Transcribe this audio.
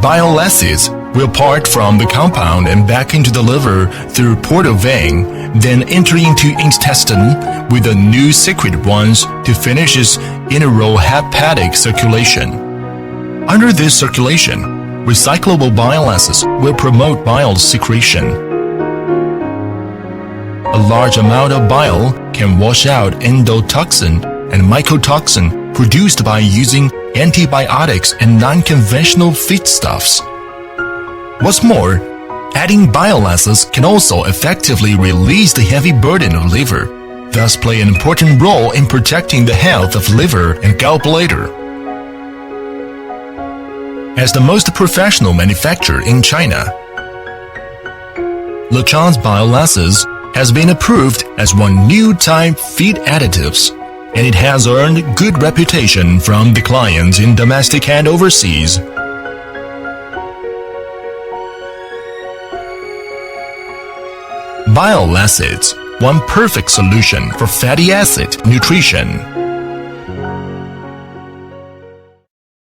bile acids will part from the compound and back into the liver through portal vein, then enter into intestine with the new secreted ones to finishes enterohepatic circulation. Under this circulation, recyclable bile acids will promote bile secretion. A large amount of bile can wash out endotoxin and mycotoxin produced by using antibiotics and non-conventional feedstuffs. What's more, adding bile acids can also effectively release the heavy burden of liver, thus play an important role in protecting the health of liver and gallbladder. As the most professional manufacturer in China, LACHANCE bile acids has been approved as one new type feed additives, and it has earned good reputation from the clients in domestic and overseas. Bile acids, one perfect solution for fatty acid nutrition.